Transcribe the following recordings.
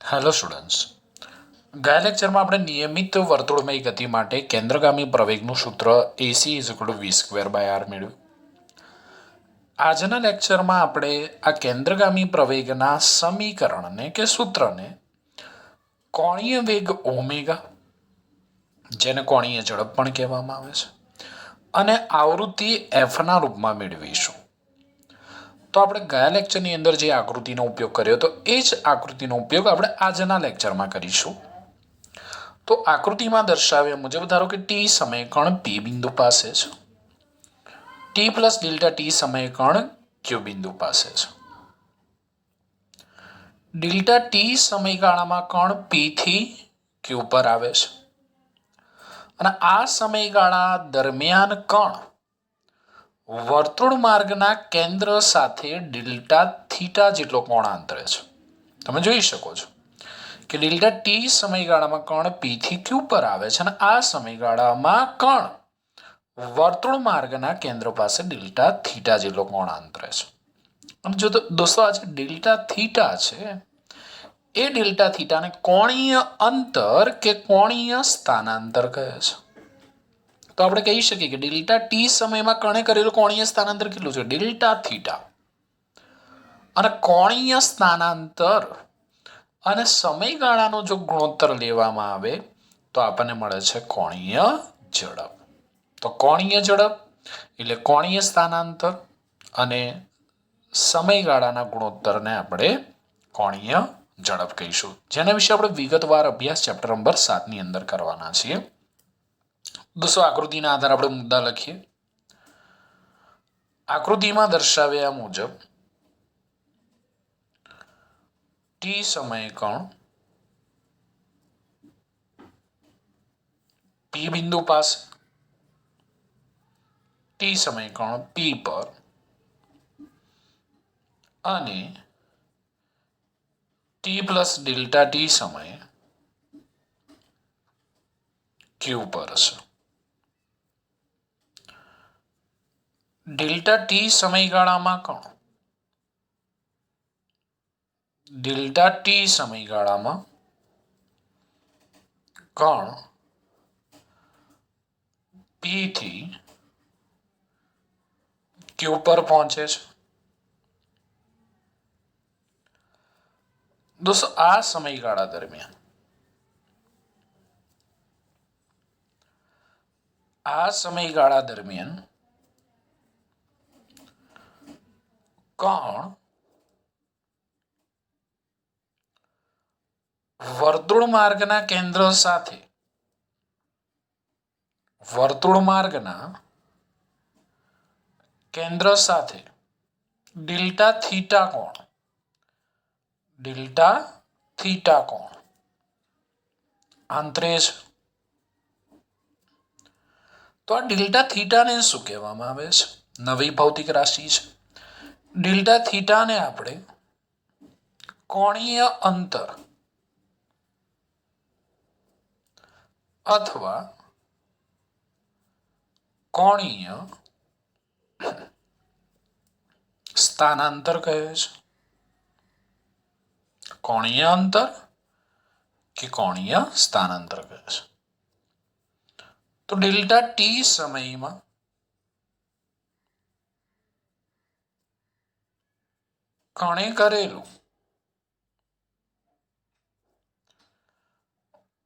Hello students, ગયા લેક્ચરમાં આપણે નિયમિત વર્તુળમય ગતિ માટે કેન્દ્રગામી પ્રવેગનું સૂત્ર AC = v²/r મેળવ્યું. આજના લેક્ચરમાં આપણે આ કેન્દ્રગામી પ્રવેગના સમીકરણને કે સૂત્રને કોણીય વેગ ઓમેગા, જેને કોણીય ઝડપ પણ કહેવામાં આવે છે, અને આવૃત્તિ Fના રૂપમાં મેળવીશું. તો આપણે ગયા લેક્ચરની અંદર જે આકૃતિનો ઉપયોગ કર્યો હતો એ જ આકૃતિનો ઉપયોગ આપણે આજના લેક્ચરમાં કરીશું. તો આકૃતિમાં દર્શાવ્યા મુજબ ધારો કે ટી સમયકણ P બિંદુ પાસે છે, ટી પ્લસ ડેલ્ટા ટી સમયકણ Q બિંદુ પાસે છે. ડેલ્ટા ટી સમયગાળામાં કણ P થી Q પર આવે છે અને આ સમયગાળા દરમિયાન કણ વર્તુળ માર્ગના કેન્દ્ર સાથે ડેલ્ટા થીટા જેટલો કોણ આંતરે છે. તમે જોઈ શકો છો કે ડેલ્ટા ટી સમયગાળામાં કણ P થી Q પર આવે છે અને આ સમયગાળામાં કણ વર્તુળ માર્ગના કેન્દ્ર પાસે ડેલ્ટા થીટા જેટલો કોણ આંતરે છે. અને જો દોસ્તો આ જે ડેલ્ટા થીટા છે એ ડેલ્ટા થીટાને કોણીય અંતર કે કોણીય સ્થાનાંતર કહે છે. તો આપણે કહી શકીએ કે ડેલ્ટા ટી સમયમાં કણે કરેલું કોણીય સ્થાનાંતર કેટલું છે? Delta theta. અને કોણીય સ્થાનાંતર અને સમયગાળાનો જો ગુણોત્તર લેવામાં આવે તો આપણને મળે છે કોણીય ઝડપ. તો કોણીય ઝડપ એટલે કોણીય સ્થાનાંતર અને સમયગાળાના ગુણોત્તરને આપણે કોણીય ઝડપ કહીશું, જેના વિશે આપણે વિગતવાર અભ્યાસ ચેપ્ટર નંબર 7 ની અંદર કરવાના છીએ. દોસ્તો આકૃતિના આધારે આપણે મુદ્દા લખીએ. આકૃતિમાં દર્શાવ્યા મુજબ ટી સમયકણ P બિંદુ પાસે, ટી સમયકણ P પર અને ટી પ્લસ ડેલ્ટા ટી સમયે Q પર છે. ડેલ્ટા ટી સમયગાળામાં કણ ડેલ્ટા ટી સમયગાળામાં કણ P થી Q પર પહોંચે છે. દોસ્તો આ સમયગાળા દરમિયાન કણ વર્તુળ માર્ગના કેન્દ્ર સાથે ડેલ્ટા થીટા કોણ આંતરે છે. તો આ ડેલ્ટા થીટાને શું કહેવામાં આવે છે? નવી ભૌતિક રાશિ છે. ડેલ્ટા થીટાને આપણે કોણીય અંતર અથવા કોણીય સ્થાનાંતર કહે છે. કોણીય અંતર કે કોણીય સ્થાનાંતર કહે છે. તો ડેલ્ટા ટી સમયમાં કણે કરેલું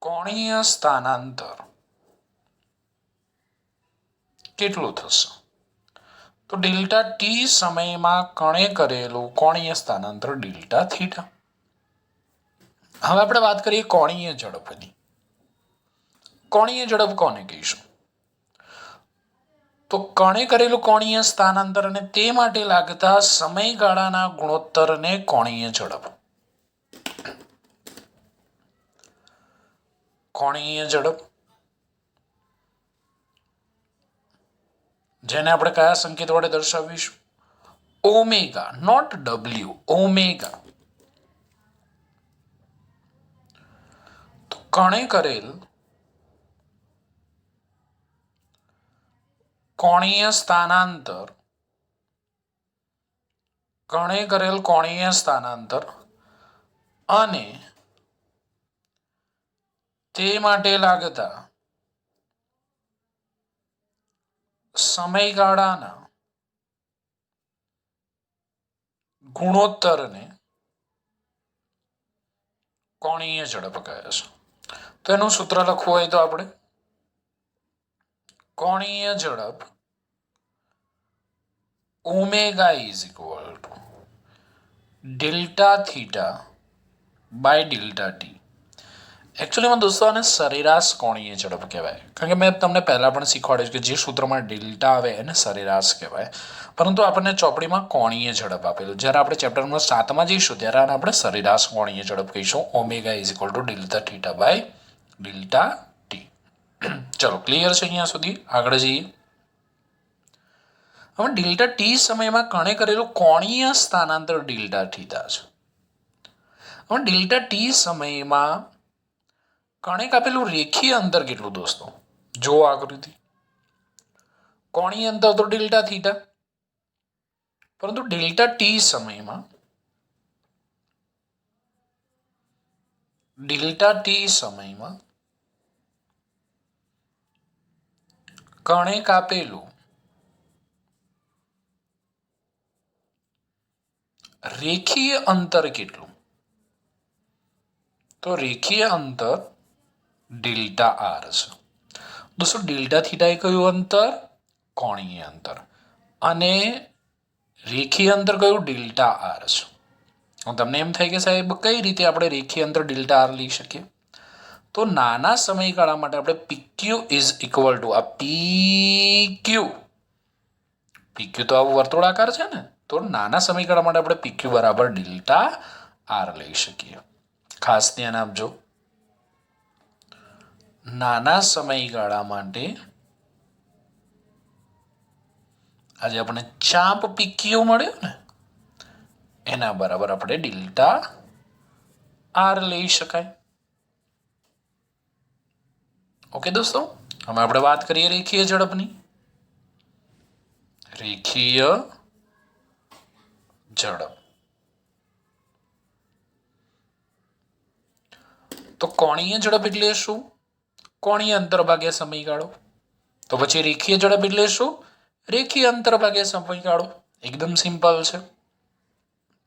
કોણીય સ્થાનાંતર કેટલું થશે? તો ડેલ્ટા ટી સમયમાં કણે કરેલું કોણીય સ્થાનાંતર ડેલ્ટા થીટા. હવે આપણે વાત કરીએ કોણીય ઝડપની. કોણીય ઝડપ કોને કહીશું? તો કણે કરેલું કોણીય સ્થાનાંતર અને તે માટે લાગતા સમયગાળાના ગુણોત્તરને કોણીય ઝડપ. કોણીય ઝડપ જેને આપણે કયા સંકેત વડે દર્શાવીશું? Omega, not W, omega. તો કણે કરેલ કોણીય સ્થાનાંતર અને તે માટે લાગતા સમયગાળાના ગુણોત્તરને કોણીય ઝડપ કહે છે. તો એનું સૂત્ર લખવું હોય તો આપણે કોણીય ઝડપ omega is equal to delta theta by delta t. એકચ્યુઅલીમાં દોસ્તો આને સરેરાશ કોણીય ઝડપ કહેવાય, કારણ કે મેં તમને પહેલાં પણ શીખવાડ્યું કે જે સૂત્રમાં ડેલ્ટા આવે એને સરેરાશ કહેવાય, પરંતુ આપણને ચોપડીમાં કોણીય ઝડપ આપેલું. જ્યારે આપણે ચેપ્ટર નંબર 7માં જઈશું ત્યારે આને આપણે સરેરાશ કોણીય ઝડપ કહીશું. Omega is equal to delta theta by delta T. ચલો, ક્લિયર છે અહીંયા સુધી? આગળ જઈએ. હવે ડેલ્ટા ટી સમયમાં કણે કરેલું કોણીય સ્થાનાંતર ડેલ્ટા થીટા છે. હવે ડેલ્ટા ટી સમયમાં કણે કાપેલું રેખીય અંતર કેટલું દોસ્તો? જો આકૃતિ, કોણીય અંતર તો ડેલ્ટા થીટા, પરંતુ ડેલ્ટા ટી સમયમાં કણે કાપેલું રેખીય અંતર કેટલું? તો રેખીય અંતર ડેલ્ટા આર છે. દોસ્તો ડેલ્ટા થીટા એ કયું અંતર? કોણીય અંતર. અને રેખીય અંતર કયું? ડેલ્ટા આર છે. તમને એમ થાય કે સાહેબ કઈ રીતે આપણે રેખીય અંતર ડેલ્ટા આર લઈ શકીએ? તો નાના સમયગાળા માટે આપણે પીક્યુ ઇઝ ઇક્વલ ટુ આ પીક્યુ તો આવું વર્તુળાકાર છે ને, તો નાના સમયગાળા માટે આપણે પીક્યુ બરાબર ડેલ્ટા આર લઈ શકીએ. ખાસ ધ્યાન આપજો, નાના સમયગાળા માટે આજે આપણે ચાપ પીક્યુ મળ્યો ને એના બરાબર આપણે ડેલ્ટા આર લઈ શકાય. ઓકે દોસ્તો, હવે આપણે વાત કરીએ રેખીય ઝડપની. રેખીય ઝડપ તો કોણીય ઝડપ એટલે શું? કોણીય અંતર ભાગ્યા સમયગાળો. તો પછી રેખીય ઝડપ એટલે શું? રેખીય અંતર ભાગ્યા સમયગાળો. એકદમ સિમ્પલ છે.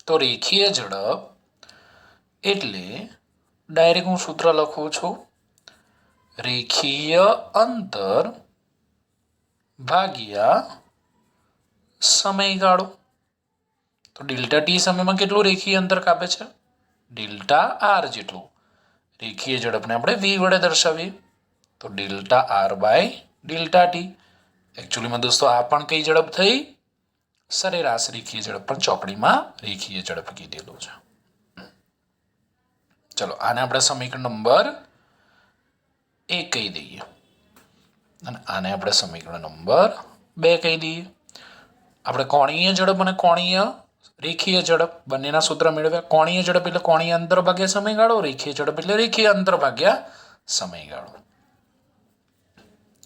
તો રેખીય ઝડપ એટલે ડાયરેક્ટ હું સૂત્ર લખું છું, રેખીય અંતર ભાગ્યા સમયગાળો. તો ડેલ્ટા ટી સમયમાં કેટલું રેખીય અંતર કાપે છે? ડેલ્ટા આર જેટલું. રેખીય ઝડપને આપણે વી વડે દર્શાવીએ, તો delta r by delta t. એકચ્યુઅલીમાં દોસ્તો આ પણ કઈ ઝડપ થઈ? સરેરાશ રેખીય ઝડપ, પણ ચોપડીમાં રેખીય ઝડપ કીધેલું છે. ચલો, આને આપણે સમીકરણ નંબર 1 કહી દઈએ અને આને આપણે સમીકરણ નંબર 2 કહી દઈએ. આપણે કોણીય ઝડપ અને કોણીય રેખીય ઝડપ બંનેના સૂત્ર મેળવ્યા. કોણીય ઝડપ એટલે કોણીય અંતર ભાગ્યા સમયગાળો, રેખીય ઝડપ એટલે રેખીય અંતર ભાગ્યા સમયગાળો.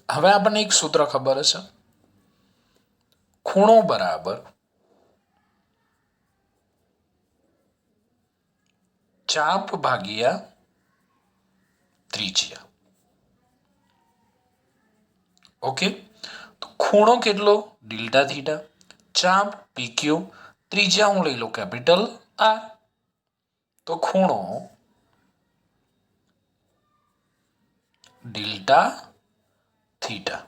હવે આપણને એક સૂત્ર ખબર છે, ખૂણો બરાબર ચાપ ભાગ્યા ત્રિજ્યા. ઓકે, તો ખૂણો કેટલો? Delta theta. ચાપ પીક્યુ, ત્રિજ્યા હું લઈ લો કેપિટલ આર. તો ખૂણો ડેલ્ટા થીટા.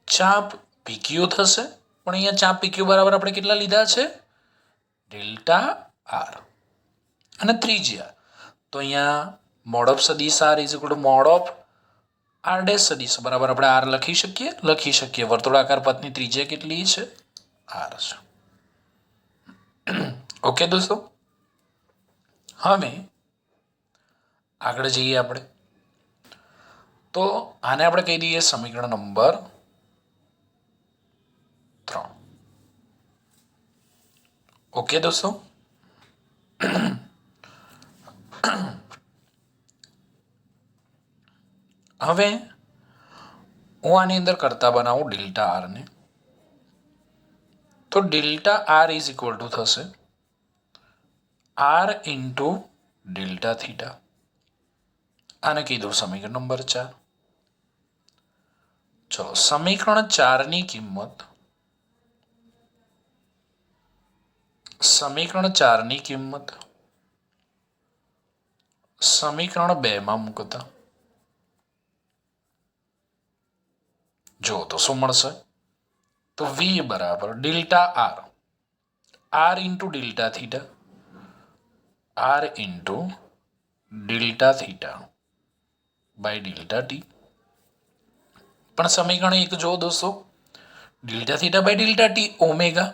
ચાપ પીક્યુ થશે, પણ અહીંયા ચાપ પીક્યુ બરાબર આપણે કેટલા લીધા છે? Delta R. અને ત્રિજ્યા તો અહીંયા મોડ ઓફ સદીશ R is equal to mod of R dash સદીશ બરાબર આપણે આર લખી શકીએ. વર્તુળાકાર પથની ત્રિજ્યા કેટલી છે? આર છે. ઓકે દોસ્તો, હવે આગળ જઈએ આપણે. તો આને આપણે કહી દઈએ સમીકરણ નંબર 3. ઓકે દોસ્તો, હવે હું આની અંદર કરતા બનાવું ડેલ્ટા આર ને. તો delta R is equal to થશે આર ઇન્ટુ ડેલ્ટા થીટા. આને કીધું સમીકરણ નંબર 4. ચલો સમીકરણ 4 ની કિંમત સમીકરણ 2 માં મૂકતા જો તો શું મળશે? તો v બરાબર delta r into delta theta by delta T. પણ સમીકરણ 1 જો દોસ્તો, delta theta by delta T omega.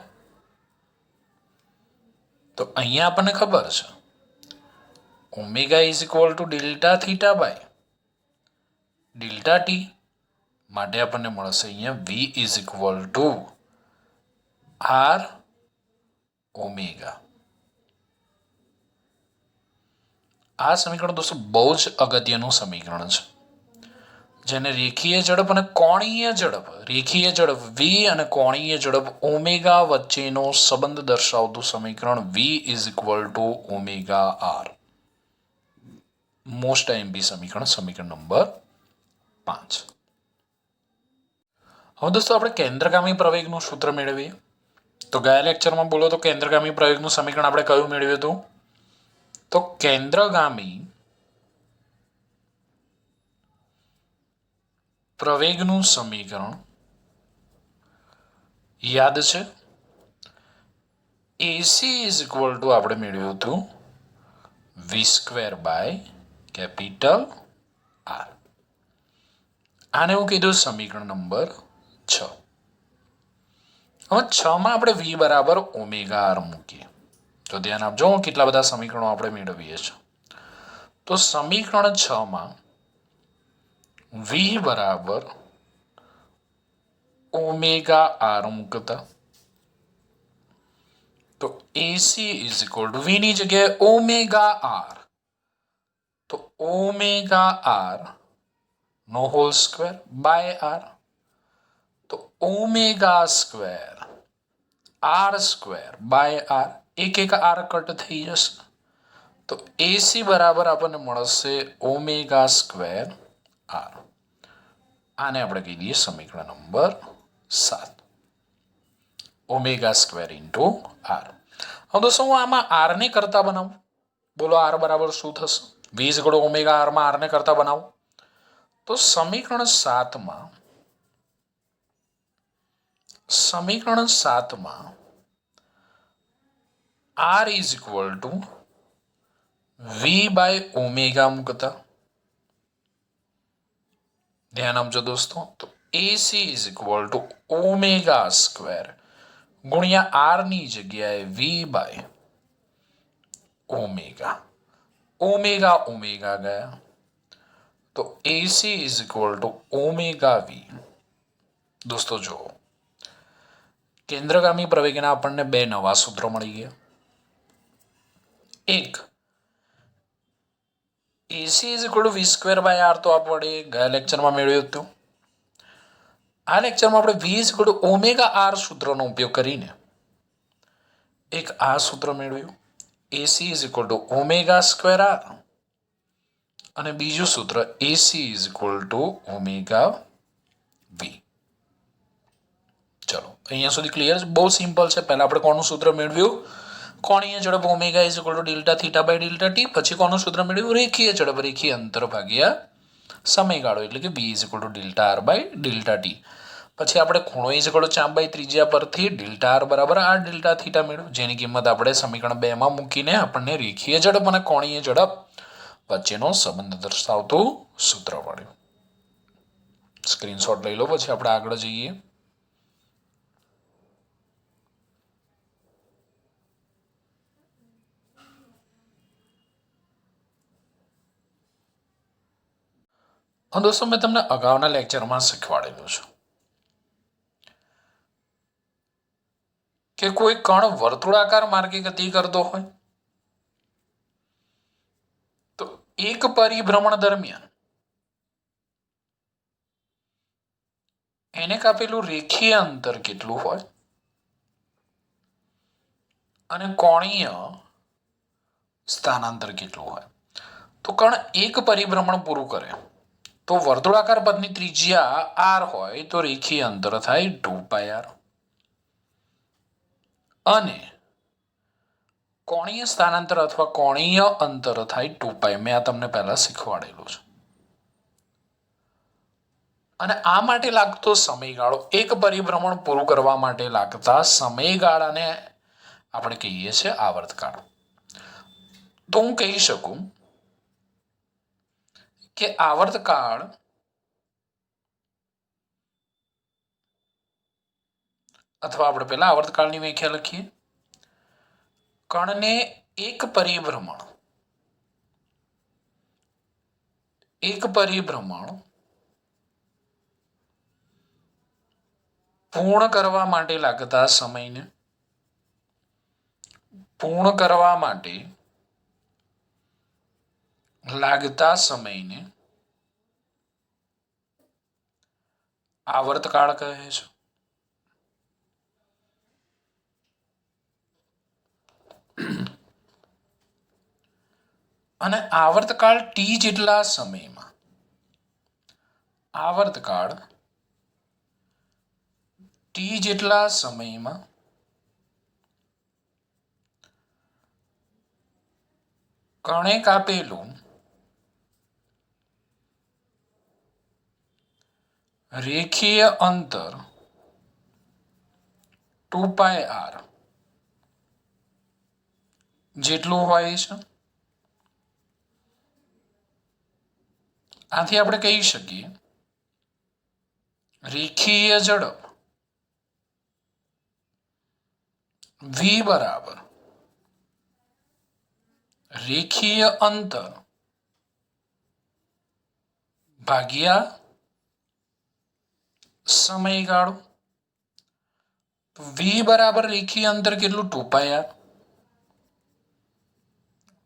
તો અહીંયા આપણને ખબર છે omega is equal to delta theta by delta T. માટે આપણને મળશે અહીંયા v is equal to r omega. આ સમીકરણ દોસ્તો બહુ જ અગત્યનું સમીકરણ છે, જેને રેખીય ઝડપ અને કોણીય ઝડપ v અને કોણીય ઝડપ ઓમેગા વચ્ચેનો સંબંધ દર્શાવતું સમીકરણ v is equal to omega r. Most IMP સમીકરણ નંબર 5. હવે દોસ્તો આપણે કેન્દ્રગામી પ્રવેગનું સૂત્ર મેળવીએ. તો ગયા લેક્ચરમાં બોલો તો કેન્દ્રગામી પ્રવેગનું સમીકરણ આપણે કયું મેળવ્યું હતું? તો કેન્દ્રગામી પ્રવેગનું સમીકરણ યાદ છે? એસી ઇઝ ઇક્વલ ટુ આપણે મેળવ્યું હતું v square by capital R. આને હું કીધું સમીકરણ નંબર 6. હવે 6 માં આપણે v બરાબર ઓમેગા r મૂકીએ. તો ધ્યાન આપજો કેટલા બધા સમીકરણો આપણે મેળવીએ છીએ. તો સમીકરણ 6 માં v બરાબર ઓમેગા r મૂકતા તો AC is equal to v ની જગ્યાએ ઓમેગા r, તો ઓમેગા r નો હોલ સ્ક્વેર બાય r, તો omega square r square by r. એક r કટ થઈ જશે. તો એસી બરાબર આપણને મળશે ઓમેગા સ્ક્વેર r. આને આપણે કહી દઈએ સમીકરણ number 7. Omega square into r. હવે દોસ્તો હું આમાં r ને કરતા બનાવું. બોલો r બરાબર શું થશે? v is equal to omega r માં r ને કરતા બનાવું. તો સમીકરણ 7 માં r is equal to v by omega મૂકતા ધ્યાન આપજો દોસ્તો. તો AC is equal to omega square ગુણ્યા r ની જગ્યાએ v બાય ઓમેગા. ઓમેગા ગયા તો AC is equal to omega v. દોસ્તો જુઓ કેન્દ્રગામી પ્રવેગના આપણને 2 નવા સૂત્રો મળી ગયા. એક AC is equal to v square by r, તો આપણે ગયા લેક્ચરમાં મેળવ્યું હતું. આ લેક્ચરમાં આપણે v is equal to omega r સૂત્રનો ઉપયોગ કરીને એક આ સૂત્ર મેળવ્યું, એસી is equal to omega square r, અને બીજું સૂત્ર એસી is equal to omega v. ચલો અહીંયા સુધી ક્લિયર? બહુ સિમ્પલ છે. પહેલા આપણે કોનું સૂત્ર મેળવ્યું? કોણીય ઝડપ omega is equal to delta theta by delta T. પછી કોનું સૂત્ર મેળવ્યું? રેખીય ઝડપ રેખીય અંતર ભાગ્યા સમયગાળો, એટલે કે v is equal to delta r by delta T. પછી આપણે ખૂણો ઇઝ ઇક્વલ ટુ ચાપ બાય ત્રિજ્યા પરથી ડેલ્ટા r બરાબર r ડેલ્ટા થીટા મેળવ્યું, જેની કિંમત આપણે સમીકરણ 2 માં મૂકીને આપણને રેખીય ઝડપ અને કોણીય ઝડપ વચ્ચેનો સંબંધ દર્શાવતું સૂત્ર મળ્યું. સ્ક્રીનશોટ લઈ લો, પછી આપણે આગળ જઈએ. દોસ્તો મેં તમને અગાઉના લેક્ચરમાં શીખવાડેલું છે કે કોઈ કણ વર્તુળાકાર માર્ગે ગતિ કરતો હોય તો એક પરિભ્રમણ દરમિયાન એને કાપેલું રેખીય અંતર કેટલું હોય અને કોણીય સ્થાનાંતર કેટલું હોય. તો તો કણ એક પરિભ્રમણ પૂરું કરે તો વર્તુળાકાર પથની ત્રિજ્યા r હોય તો રેખીય અંતર થાય 2πr અને કોણીય સ્થાનાંતર અથવા કોણીય અંતર થાય 2π. મેં આ તમને પહેલા શીખવાડેલું છે. અને આ માટે લાગતો સમયગાળો એક પરિભ્રમણ પૂરું કરવા માટે લાગતા સમયગાળાને આપણે કહીએ છીએ આવર્તકાળ. તો હું કહી શકું કે આવર્તકાળ અથવા આપણે પહેલા આવર્તકાળની વ્યાખ્યા લખીએ. કણને એક પરિભ્રમણ પૂર્ણ કરવા માટે લાગતા સમયને આવર્તકાળ કહે છે. અને આવર્તકાળ ટી જેટલા સમયમાં કણે કાપેલું રેખીય અંતર 2πr જેટલું હોય છે. આથી આપણે કહી શકીએ રેખીય ઝડપ v બરાબર રેખીય અંતર ભાગ્યા સમયગાળો. v બરાબર રેખીય અંતર કેટલું 2πr,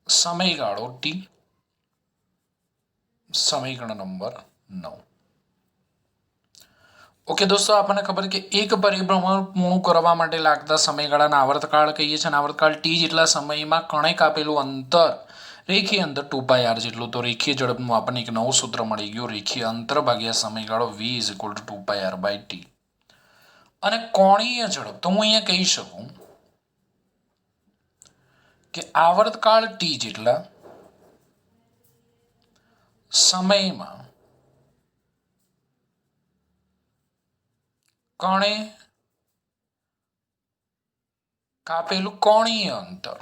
સમયગાળો t, સમીકરણ નંબર 9. ઓકે દોસ્તો, આપણને ખબર કે એક પરિભ્રમણ પૂર્ણ કરવા માટે લાગતા સમયગાળાના આવર્તકાળ કહીએ છીએ. આવર્તકાળ ટી જેટલા સમયમાં કણે કાપેલું અંતર રેખીય અંતર 2πr જેટલું. તો રેખીય ઝડપનું આપણને એક નવું સૂત્ર મળી ગયું, રેખીય અંતર ભાગ્યા સમયગાળો v = 2πr/t. અને કોણીય ઝડપ તો હું અહીંયા કહી શકું કે આવર્તકાળ ટી જેટલા સમયમાં કણે કાપેલું કોણીય અંતર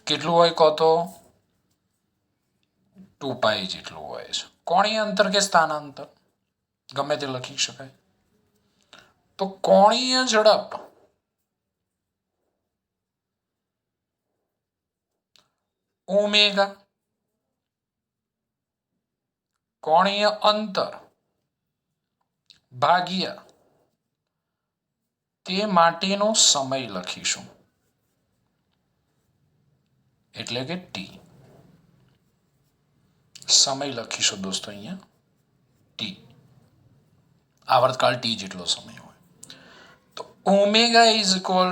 કેટલું હોય કહો તો 2π જેટલું હોય છે. કોણીય અંતર કે સ્થાનાંતર ગમે તે લખી શકાય. તો કોણીય ઝડપ ઓમેગા કોણીય અંતર ભાગ્યા તે માટેનો સમય લખીશું એટલે કે ટી. સમય લખીશું દોસ્તો અહીંયા ટી. આવર્તકાળ ટી જેટલો સમય હોય તો ઓમેગા =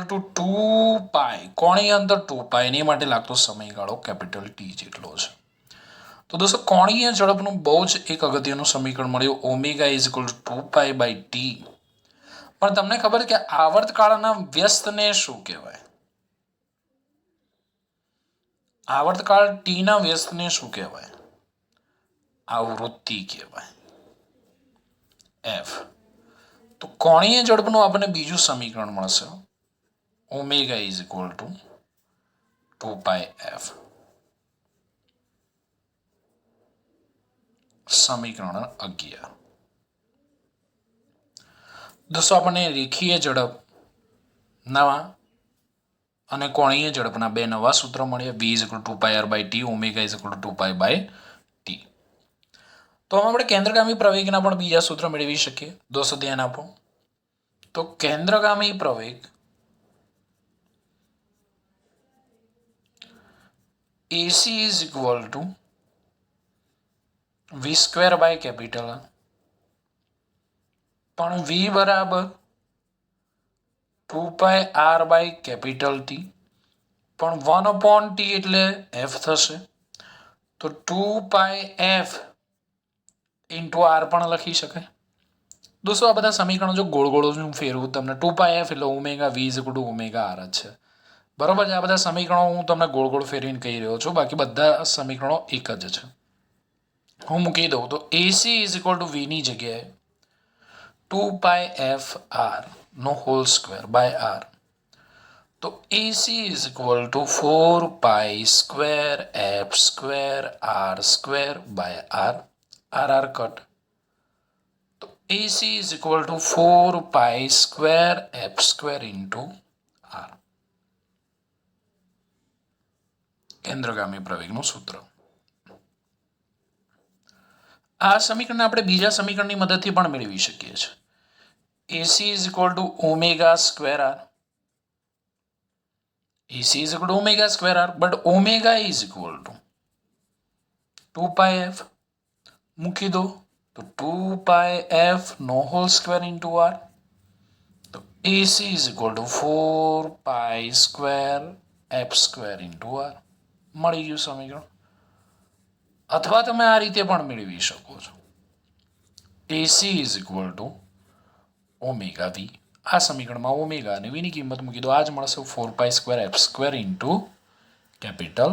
2π. કોણીય અંતર 2π એની માટે લાગતો સમયગાળો કેપિટલ ટી જેટલો છે. તો દોસ્તો કોણીય ઝડપનું બહુ જ એક અગત્યનું સમીકરણ મળ્યું, ઓમેગા = 2π/t. પણ તમને ખબર કે આવર્તકાળના વ્યસ્તને શું કહેવાય? આવર્તકાળ ટી ના વ્યસ્તને શું કહેવાય? આવૃત્તિ કહેવાય, f. તો કોણીય ઝડપનું આપણને બીજું સમીકરણ મળશે, ઓમેગા = 2πf. સમીકરણ 11. દોસ્તો આપણને રેખીય ઝડપ નવા અને કોણીય ઝડપના બે નવા સૂત્ર મળ્યા, v = 2πr/t, ઓમેગા = 2π/t. તો આપણે કેન્દ્રગામી પ્રવેગના પણ બીજા સૂત્ર મેળવી શકીએ. દોસ્તો ધ્યાન આપો. તો કેન્દ્રગામી પ્રવેગ AC = v²/R, પણ v બરાબર 2πr/T પણ 1/t એટલે f થશે. તો 2πf ઇન્ટુ આર પણ લખી શકાય. દોસ્તો આ બધા સમીકરણો જો ગોળ ગોળ હું ફેરવું તમને 2πf એટલે omega v is equal to omega R જ છે. બરોબર છે. આ બધા સમીકરણો હું તમને ગોળ ગોળ ફેરવીને કહી રહ્યો છું. બાકી બધા સમીકરણો એક જ છે. હું મૂકી દઉં તો એસી ઇઝ ઇક્વલ ટુ વીની જગ્યાએ 2πf આર નો હોલ સ્ક્વેર બાય આર. તો AC is equal to 4π² f square r square by r. R cut. તો AC is equal to 4π² f square into r. કેન્દ્રગામી પ્રવેગનું સૂત્ર. આ સમીકરણને આપણે બીજા સમીકરણની મદદથી પણ મેળવી શકીએ છીએ. AC is equal to omega square R. AC is equal to omega square r, but omega is equal to 2πf. મૂકી દો તો 2πf નો હોલ સ્ક્વેર ઇન્ટુ આર. તો AC is equal to 4π² f square into r. મળી ગયું સમીકરણ. અથવા તમે આ રીતે પણ મેળવી શકો છો. AC is equal to omega v. આ સમીકરણમાં ઓમેગા અને વીની કિંમત મૂકી દો. આ જ મળશે 4π² એફ સ્ક્વેર ઇન્ટુ કેપિટલ